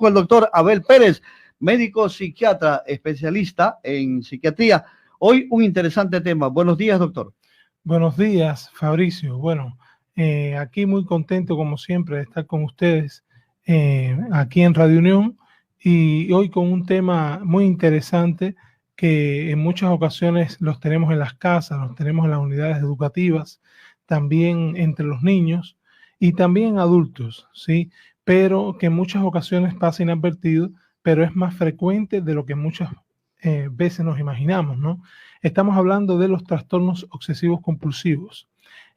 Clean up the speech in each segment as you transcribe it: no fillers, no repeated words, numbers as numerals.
con el doctor Abel Pérez, médico psiquiatra, especialista en psiquiatría. Hoy un interesante tema. Buenos días, doctor. Buenos días, Fabricio. Bueno, aquí muy contento, como siempre, de estar con ustedes aquí en Radio Unión y hoy con un tema muy interesante que en muchas ocasiones los tenemos en las casas, los tenemos en las unidades educativas, también entre los niños y también adultos, ¿sí? Pero que en muchas ocasiones pasa inadvertido, pero es más frecuente de lo que muchas veces nos imaginamos, ¿no? Estamos hablando de los trastornos obsesivos compulsivos.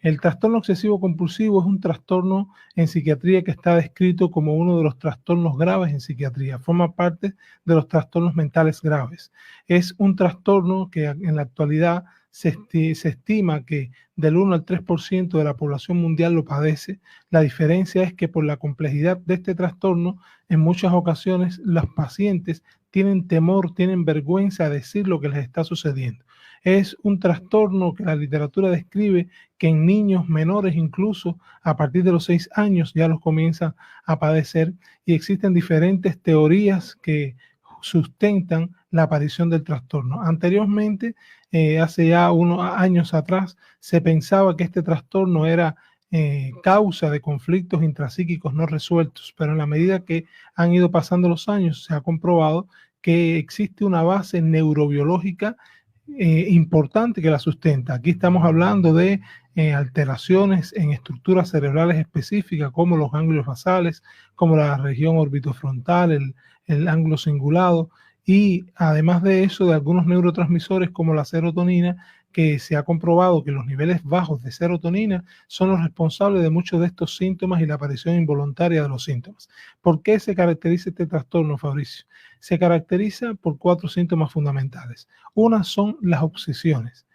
El trastorno obsesivo compulsivo es un trastorno en psiquiatría que está descrito como uno de los trastornos graves en psiquiatría. Forma parte de los trastornos mentales graves. Es un trastorno que en la actualidad se estima que del 1 al 3% de la población mundial lo padece. La diferencia es que por la complejidad de este trastorno, en muchas ocasiones los pacientes tienen temor, tienen vergüenza de decir lo que les está sucediendo. Es un trastorno que la literatura describe que en niños menores, incluso a partir de los 6 años, ya los comienzan a padecer, y existen diferentes teorías que sustentan la aparición del trastorno. Anteriormente, hace ya unos años atrás, se pensaba que este trastorno era causa de conflictos intrapsíquicos no resueltos, pero en la medida que han ido pasando los años, se ha comprobado que existe una base neurobiológica importante que la sustenta. Aquí estamos hablando de alteraciones en estructuras cerebrales específicas como los ganglios basales, como la región orbitofrontal, el ángulo cingulado, y además de eso de algunos neurotransmisores como la serotonina, que se ha comprobado que los niveles bajos de serotonina son los responsables de muchos de estos síntomas y la aparición involuntaria de los síntomas. ¿Por qué se caracteriza este trastorno, Fabricio? Se caracteriza por 4 síntomas fundamentales. Una son las obsesiones,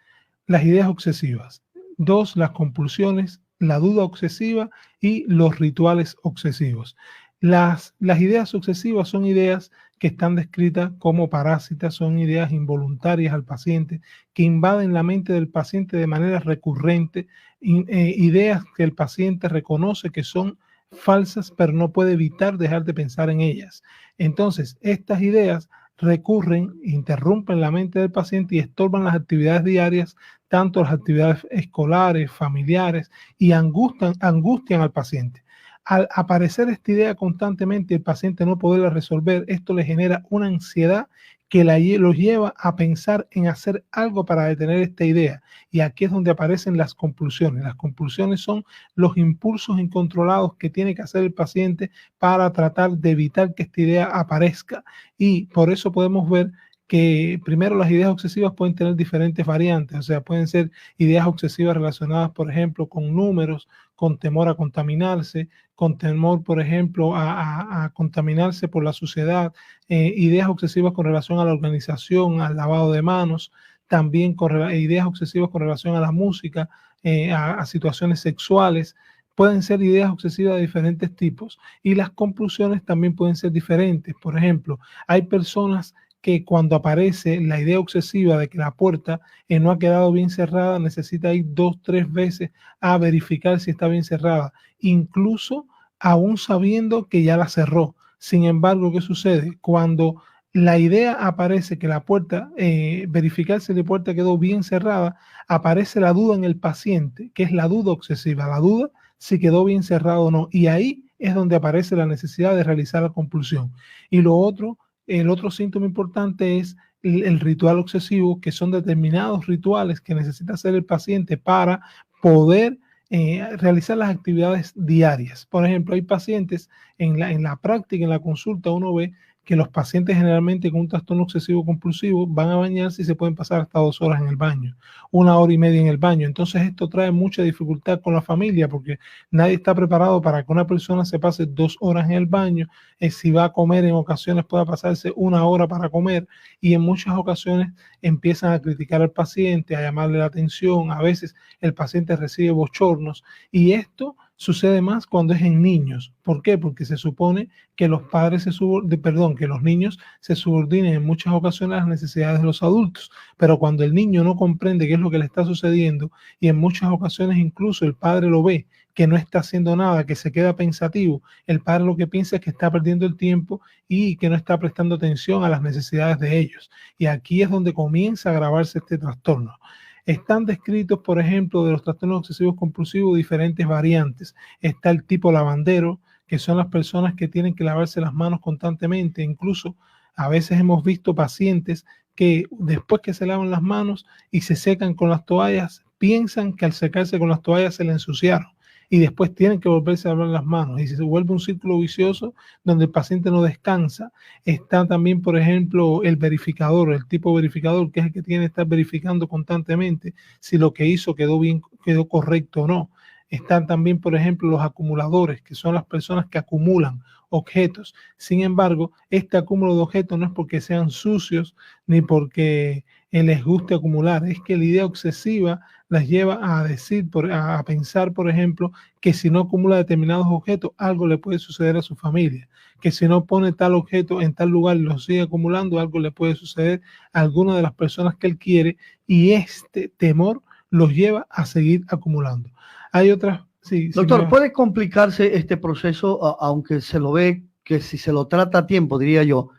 las ideas obsesivas. 2, las compulsiones, la duda obsesiva y los rituales obsesivos. Las ideas obsesivas son ideas que están descritas como parásitas, son ideas involuntarias al paciente que invaden la mente del paciente de manera recurrente, ideas que el paciente reconoce que son falsas, pero no puede evitar dejar de pensar en ellas. Entonces, estas ideas recurren, interrumpen la mente del paciente y estorban las actividades diarias, tanto las actividades escolares, familiares, y angustian al paciente. Al aparecer esta idea constantemente, el paciente no poderla resolver, esto le genera una ansiedad que lo lleva a pensar en hacer algo para detener esta idea. Y aquí es donde aparecen las compulsiones. Las compulsiones son los impulsos incontrolados que tiene que hacer el paciente para tratar de evitar que esta idea aparezca. Y por eso podemos ver que primero las ideas obsesivas pueden tener diferentes variantes, o sea, pueden ser ideas obsesivas relacionadas, por ejemplo, con números, con temor a contaminarse, con temor, por ejemplo, a contaminarse por la suciedad, ideas obsesivas con relación a la organización, al lavado de manos, también ideas obsesivas con relación a la música, a situaciones sexuales. Pueden ser ideas obsesivas de diferentes tipos y las compulsiones también pueden ser diferentes. Por ejemplo, hay personas que cuando aparece la idea obsesiva de que la puerta no ha quedado bien cerrada, necesita ir 2, 3 veces a verificar si está bien cerrada, incluso aún sabiendo que ya la cerró. Sin embargo, ¿qué sucede? Cuando la idea aparece que la puerta, verificar si la puerta quedó bien cerrada, aparece la duda en el paciente, que es la duda obsesiva, la duda si quedó bien cerrado o no. Y ahí es donde aparece la necesidad de realizar la compulsión. Y el otro síntoma importante es el ritual obsesivo, que son determinados rituales que necesita hacer el paciente para poder realizar las actividades diarias. Por ejemplo, hay pacientes en la práctica, en la consulta, uno ve que los pacientes generalmente con un trastorno obsesivo compulsivo van a bañarse y se pueden pasar hasta 2 horas en el baño, 1 hora y media en el baño. Entonces esto trae mucha dificultad con la familia porque nadie está preparado para que una persona se pase 2 horas en el baño. Si va a comer, en ocasiones pueda pasarse 1 hora para comer, y en muchas ocasiones empiezan a criticar al paciente, a llamarle la atención. A veces el paciente recibe bochornos y esto sucede más cuando es en niños. ¿Por qué? Porque se supone que los padres que los niños se subordinen en muchas ocasiones a las necesidades de los adultos, pero cuando el niño no comprende qué es lo que le está sucediendo y en muchas ocasiones incluso el padre lo ve, que no está haciendo nada, que se queda pensativo, el padre lo que piensa es que está perdiendo el tiempo y que no está prestando atención a las necesidades de ellos. Y aquí es donde comienza a agravarse este trastorno. Están descritos, por ejemplo, de los trastornos obsesivos compulsivos diferentes variantes. Está el tipo lavandero, que son las personas que tienen que lavarse las manos constantemente. Incluso a veces hemos visto pacientes que después que se lavan las manos y se secan con las toallas, piensan que al secarse con las toallas se le ensuciaron y después tienen que volverse a lavar las manos y se vuelve un círculo vicioso donde el paciente no descansa. Está también, por ejemplo, el verificador, el tipo verificador, que es el que tiene que estar verificando constantemente si lo que hizo quedó bien, quedó correcto o no. Están también, por ejemplo, los acumuladores, que son las personas que acumulan objetos. Sin embargo, este acúmulo de objetos no es porque sean sucios ni porque les guste acumular, es que la idea obsesiva las lleva a decir, a pensar, por ejemplo, que si no acumula determinados objetos, algo le puede suceder a su familia, que si no pone tal objeto en tal lugar y lo sigue acumulando, algo le puede suceder a alguna de las personas que él quiere, y este temor los lleva a seguir acumulando. Hay otras... Sí, doctor, ¿puede complicarse este proceso, aunque se lo ve que si se lo trata a tiempo, diría yo,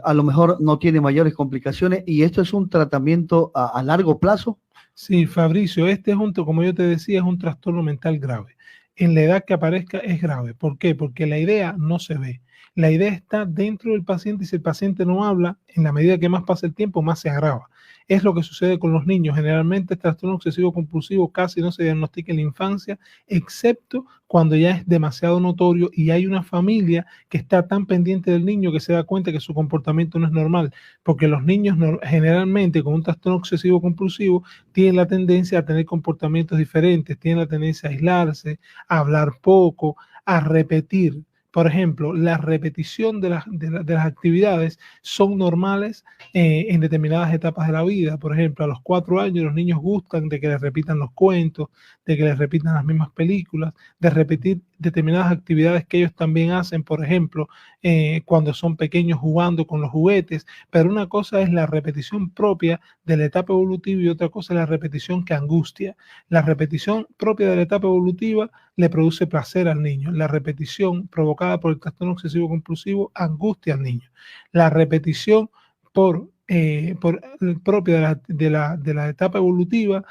a lo mejor no tiene mayores complicaciones, y esto es un tratamiento a largo plazo? Sí, Fabricio, este es como yo te decía, es un trastorno mental grave. En la edad que aparezca es grave. ¿Por qué? Porque la idea no se ve. La idea está dentro del paciente y si el paciente no habla, en la medida que más pasa el tiempo, más se agrava. Es lo que sucede con los niños. Generalmente el trastorno obsesivo compulsivo casi no se diagnostica en la infancia, excepto cuando ya es demasiado notorio y hay una familia que está tan pendiente del niño que se da cuenta que su comportamiento no es normal. Porque los niños generalmente con un trastorno obsesivo compulsivo tienen la tendencia a tener comportamientos diferentes, tienen la tendencia a aislarse, a hablar poco, a repetir. Por ejemplo, la repetición de las actividades son normales en determinadas etapas de la vida. Por ejemplo, a los 4 años los niños gustan de que les repitan los cuentos, de que les repitan las mismas películas, de repetir determinadas actividades que ellos también hacen, por ejemplo, cuando son pequeños jugando con los juguetes. Pero una cosa es la repetición propia de la etapa evolutiva y otra cosa es la repetición que angustia. La repetición propia de la etapa evolutiva le produce placer al niño. La repetición provocada por el trastorno obsesivo compulsivo angustia al niño. La repetición propia de la etapa evolutiva,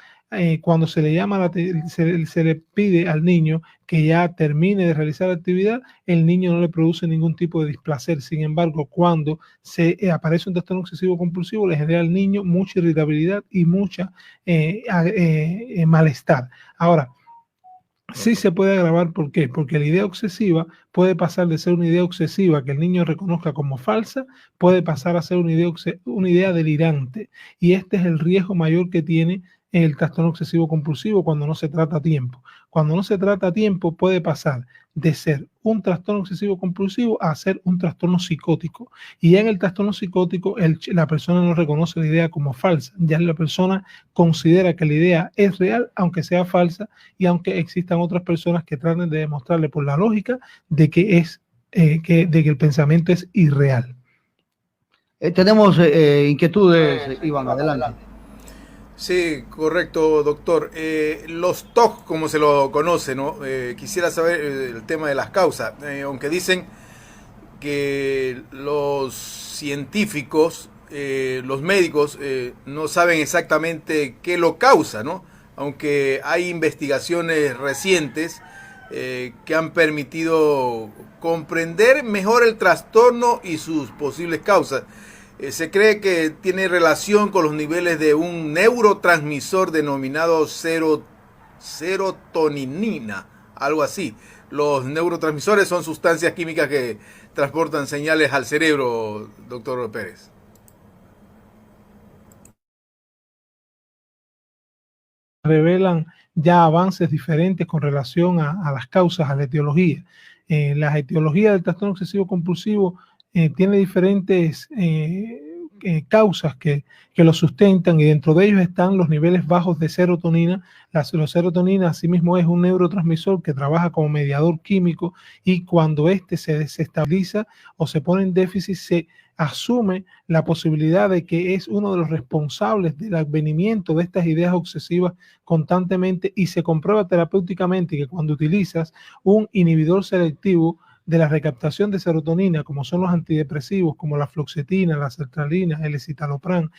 cuando se le llama, se le pide al niño que ya termine de realizar la actividad, el niño no le produce ningún tipo de displacer. Sin embargo, cuando aparece un trastorno obsesivo compulsivo, le genera al niño mucha irritabilidad y mucha malestar. Ahora, sí se puede agravar, ¿por qué? Porque la idea obsesiva puede pasar de ser una idea obsesiva que el niño reconozca como falsa, puede pasar a ser una idea delirante. Y este es el riesgo mayor que tiene el trastorno obsesivo compulsivo cuando no se trata a tiempo. Cuando no se trata a tiempo puede pasar de ser un trastorno obsesivo compulsivo a ser un trastorno psicótico. Y ya en el trastorno psicótico la persona no reconoce la idea como falsa. Ya la persona considera que la idea es real, aunque sea falsa, y aunque existan otras personas que traten de demostrarle por la lógica de que el pensamiento es irreal. Tenemos inquietudes, Iván, adelante. Sí, correcto, doctor. Los TOC, como se lo conoce, ¿no? Quisiera saber el tema de las causas. Aunque dicen que los científicos, los médicos, no saben exactamente qué lo causa, ¿no? Aunque hay investigaciones recientes que han permitido comprender mejor el trastorno y sus posibles causas. Se cree que tiene relación con los niveles de un neurotransmisor denominado serotonina, algo así. Los neurotransmisores son sustancias químicas que transportan señales al cerebro, doctor Pérez. Revelan ya avances diferentes con relación a las causas, a la etiología. Las etiologías del trastorno obsesivo compulsivo tiene diferentes causas que lo sustentan, y dentro de ellos están los niveles bajos de serotonina. La serotonina asimismo es un neurotransmisor que trabaja como mediador químico, y cuando este se desestabiliza o se pone en déficit, se asume la posibilidad de que es uno de los responsables del advenimiento de estas ideas obsesivas constantemente, y se comprueba terapéuticamente que cuando utilizas un inhibidor selectivo de la recaptación de serotonina, como son los antidepresivos, como la fluoxetina, la sertralina, el escitalopram,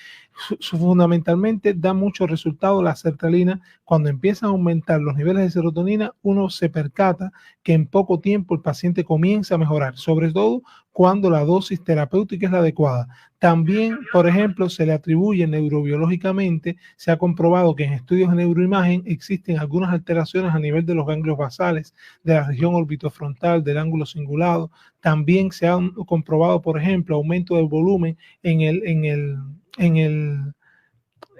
fundamentalmente da mucho resultado la sertralina. Cuando empiezan a aumentar los niveles de serotonina, uno se percata que en poco tiempo el paciente comienza a mejorar, sobre todo cuando la dosis terapéutica es la adecuada. También, por ejemplo, se le atribuye neurobiológicamente, se ha comprobado que en estudios de neuroimagen existen algunas alteraciones a nivel de los ganglios basales, de la región orbitofrontal, del ángulo cingulado. También se han comprobado, por ejemplo, aumento del volumen en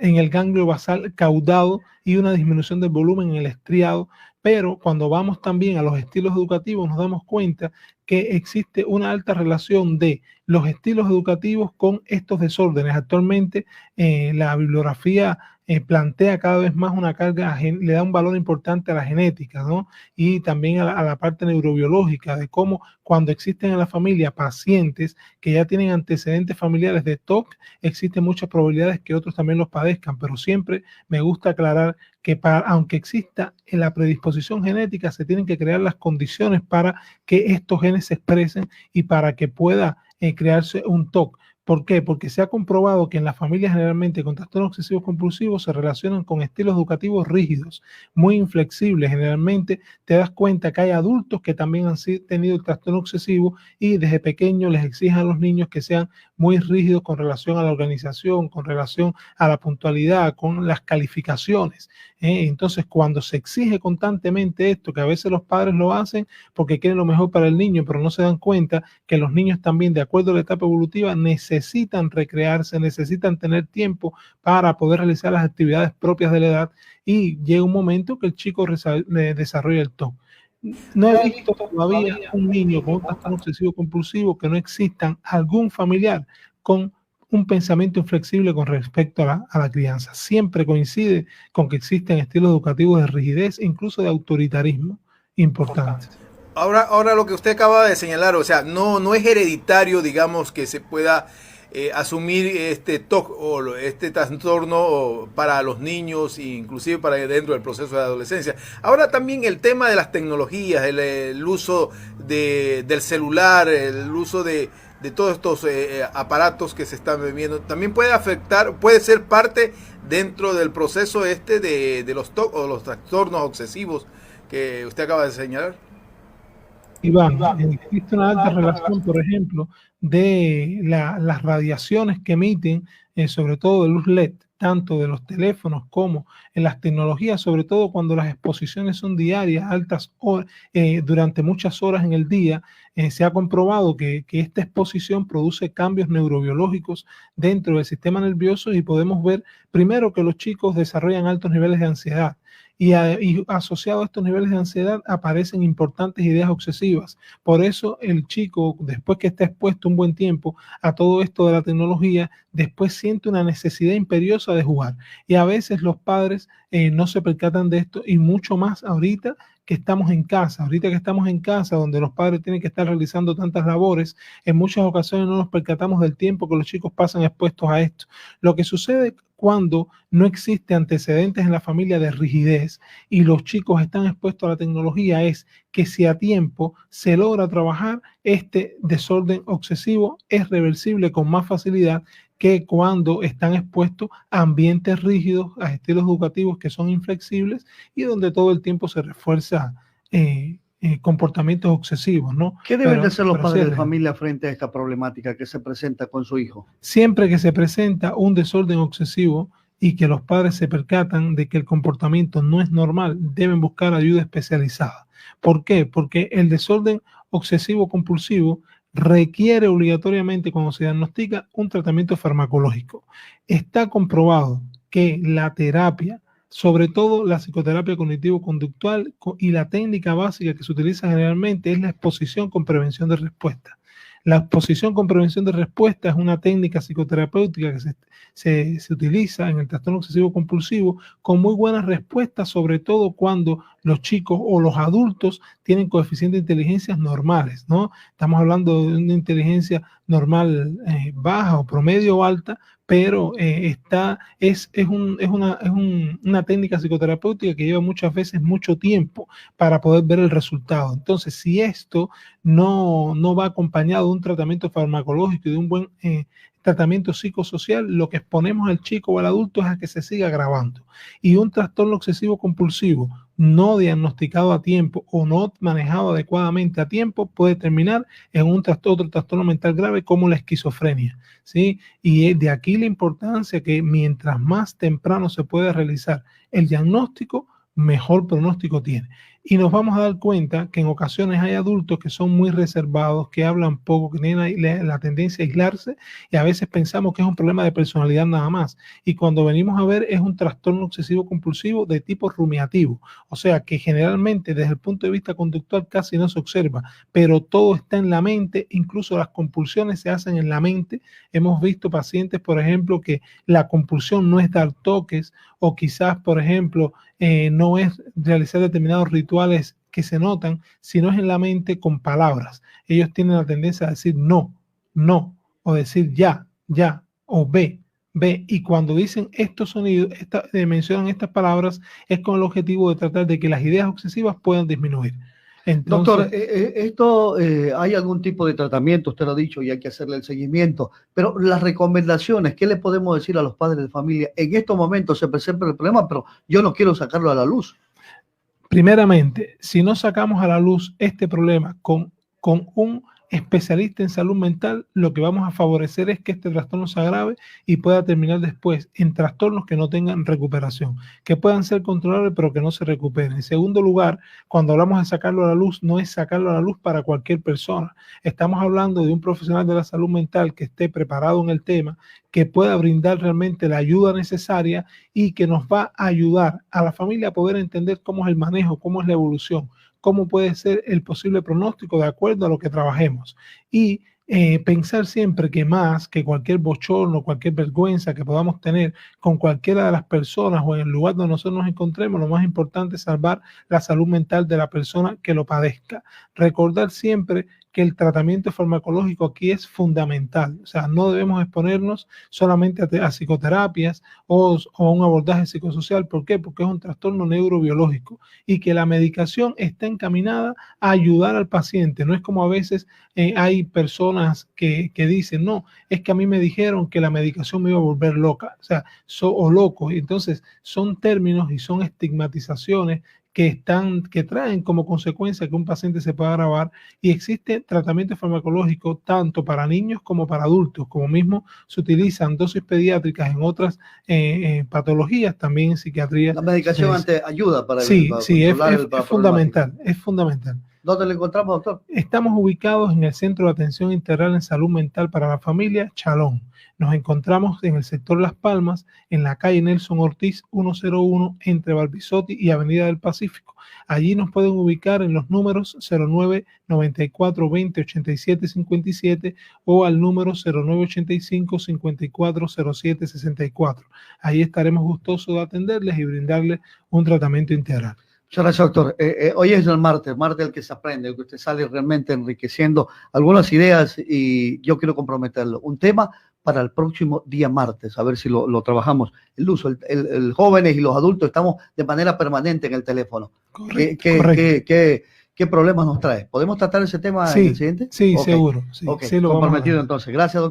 el ganglio basal caudado y una disminución del volumen en el estriado. Pero cuando vamos también a los estilos educativos, nos damos cuenta que existe una alta relación de los estilos educativos con estos desórdenes. Actualmente la bibliografía plantea cada vez más una carga, le da un valor importante a la genética, ¿no? Y también a la parte neurobiológica, de cómo cuando existen en la familia pacientes que ya tienen antecedentes familiares de TOC, existen muchas probabilidades que otros también los padezcan, pero siempre me gusta aclarar que aunque exista en la predisposición genética, se tienen que crear las condiciones para que estos genes se expresen y para que pueda crearse un TOC. ¿Por qué? Porque se ha comprobado que en las familias generalmente con trastornos obsesivos compulsivos se relacionan con estilos educativos rígidos, muy inflexibles. Generalmente te das cuenta que hay adultos que también han tenido el trastorno obsesivo y desde pequeños les exigen a los niños que sean muy rígidos con relación a la organización, con relación a la puntualidad, con las calificaciones. Entonces, cuando se exige constantemente esto, que a veces los padres lo hacen porque quieren lo mejor para el niño, pero no se dan cuenta que los niños también, de acuerdo a la etapa evolutiva, necesitan recrearse, necesitan tener tiempo para poder realizar las actividades propias de la edad, y llega un momento que el chico desarrolla el TOC. No he visto todavía un niño con un trastorno obsesivo compulsivo que no existan algún familiar con un pensamiento inflexible con respecto a la crianza. Siempre coincide con que existen estilos educativos de rigidez, incluso de autoritarismo importante. Ahora lo que usted acaba de señalar, o sea, no es hereditario, digamos, que se pueda asumir este TOC o este trastorno para los niños, inclusive para dentro del proceso de adolescencia. Ahora también el tema de las tecnologías, el uso del celular, el uso de todos estos aparatos que se están viendo, también puede afectar, puede ser parte dentro del proceso de los TOC o los trastornos obsesivos que usted acaba de señalar. Iván, existe una alta relación, por ejemplo, de las radiaciones que emiten, sobre todo de luz LED, tanto de los teléfonos como en las tecnologías, sobre todo cuando las exposiciones son diarias, altas horas, durante muchas horas en el día. Se ha comprobado que esta exposición produce cambios neurobiológicos dentro del sistema nervioso, y podemos ver primero que los chicos desarrollan altos niveles de ansiedad. Y asociado a estos niveles de ansiedad aparecen importantes ideas obsesivas. Por eso el chico, después que está expuesto un buen tiempo a todo esto de la tecnología, después siente una necesidad imperiosa de jugar. Y a veces los padres no se percatan de esto, y mucho más ahorita que estamos en casa. Ahorita que estamos en casa, donde los padres tienen que estar realizando tantas labores, en muchas ocasiones no nos percatamos del tiempo que los chicos pasan expuestos a esto. Lo que sucede cuando no existe antecedentes en la familia de rigidez y los chicos están expuestos a la tecnología es que si a tiempo se logra trabajar, este desorden obsesivo es reversible con más facilidad que cuando están expuestos a ambientes rígidos, a estilos educativos que son inflexibles y donde todo el tiempo se refuerza comportamientos obsesivos, ¿no? ¿Qué deben de hacer los padres de familia frente a esta problemática que se presenta con su hijo? Siempre que se presenta un desorden obsesivo y que los padres se percatan de que el comportamiento no es normal, deben buscar ayuda especializada. ¿Por qué? Porque el desorden obsesivo compulsivo requiere obligatoriamente, cuando se diagnostica, un tratamiento farmacológico. Está comprobado que la terapia, sobre todo la psicoterapia cognitivo-conductual y la técnica básica que se utiliza generalmente, es la exposición con prevención de respuesta. La exposición con prevención de respuesta es una técnica psicoterapéutica que se utiliza en el trastorno obsesivo compulsivo con muy buenas respuestas, sobre todo cuando los chicos o los adultos tienen coeficientes de inteligencia normales, ¿no? Estamos hablando de una inteligencia normal baja o promedio o alta, pero es una técnica psicoterapéutica que lleva muchas veces mucho tiempo para poder ver el resultado. Entonces, si esto no va acompañado de un tratamiento farmacológico y de un buen tratamiento psicosocial, lo que exponemos al chico o al adulto es a que se siga agravando. Y un trastorno obsesivo compulsivo no diagnosticado a tiempo o no manejado adecuadamente a tiempo puede terminar en otro trastorno mental grave como la esquizofrenia, ¿sí? Y de aquí la importancia que mientras más temprano se puede realizar el diagnóstico, mejor pronóstico tiene. Y nos vamos a dar cuenta que en ocasiones hay adultos que son muy reservados, que hablan poco, que tienen la tendencia a aislarse, y a veces pensamos que es un problema de personalidad nada más. Y cuando venimos a ver, es un trastorno obsesivo compulsivo de tipo rumiativo. O sea que generalmente desde el punto de vista conductual casi no se observa, pero todo está en la mente, incluso las compulsiones se hacen en la mente. Hemos visto pacientes, por ejemplo, que la compulsión no es dar toques, o quizás, por ejemplo, no es realizar determinados rituales que se notan, sino es en la mente con palabras. Ellos tienen la tendencia a decir no, no, o decir ya, o ve, y cuando dicen estos sonidos, mencionan estas palabras, es con el objetivo de tratar de que las ideas obsesivas puedan disminuir. Entonces, doctor, ¿hay algún tipo de tratamiento? Usted lo ha dicho y hay que hacerle el seguimiento, pero las recomendaciones, ¿qué le podemos decir a los padres de familia? En estos momentos se presenta el problema, pero yo no quiero sacarlo a la luz. Primeramente, si no sacamos a la luz este problema con un especialista en salud mental, lo que vamos a favorecer es que este trastorno se agrave y pueda terminar después en trastornos que no tengan recuperación, que puedan ser controlables pero que no se recuperen. En segundo lugar, cuando hablamos de sacarlo a la luz, no es sacarlo a la luz para cualquier persona. Estamos hablando de un profesional de la salud mental que esté preparado en el tema, que pueda brindar realmente la ayuda necesaria y que nos va a ayudar a la familia a poder entender cómo es el manejo, cómo es la evolución, cómo puede ser el posible pronóstico de acuerdo a lo que trabajemos. Y pensar siempre que más que cualquier bochorno, cualquier vergüenza que podamos tener con cualquiera de las personas o en el lugar donde nosotros nos encontremos, lo más importante es salvar la salud mental de la persona que lo padezca. Recordar siempre que el tratamiento farmacológico aquí es fundamental. O sea, no debemos exponernos solamente a psicoterapias o a un abordaje psicosocial. ¿Por qué? Porque es un trastorno neurobiológico y que la medicación está encaminada a ayudar al paciente. No es como a veces hay personas que dicen, no, es que a mí me dijeron que la medicación me iba a volver loca, o sea, o loco. Entonces, son términos y son estigmatizaciones que traen como consecuencia que un paciente se pueda agravar, y existe tratamiento farmacológico tanto para niños como para adultos, como mismo se utilizan dosis pediátricas en otras patologías, también en psiquiatría. La medicación ayuda para es fundamental, es fundamental. ¿Dónde lo encontramos, doctor? Estamos ubicados en el Centro de Atención Integral en Salud Mental para la Familia, Chalón. Nos encontramos en el sector Las Palmas, en la calle Nelson Ortiz 101, entre Barbisotti y Avenida del Pacífico. Allí nos pueden ubicar en los números 09 94 20 87 57 o al número 09 85 54 07 64. Ahí estaremos gustosos de atenderles y brindarles un tratamiento integral. Muchas gracias, doctor. Hoy es el martes el que se aprende, el que usted sale realmente enriqueciendo algunas ideas y yo quiero comprometerlo. Un tema para el próximo día martes, a ver si lo trabajamos. El uso, el jóvenes y los adultos estamos de manera permanente en el teléfono. Correcto. ¿Qué problemas nos trae? ¿Podemos tratar ese tema en el siguiente? Sí, okay. Seguro. Sí, okay. Sí, comprometido entonces. Gracias, doctor.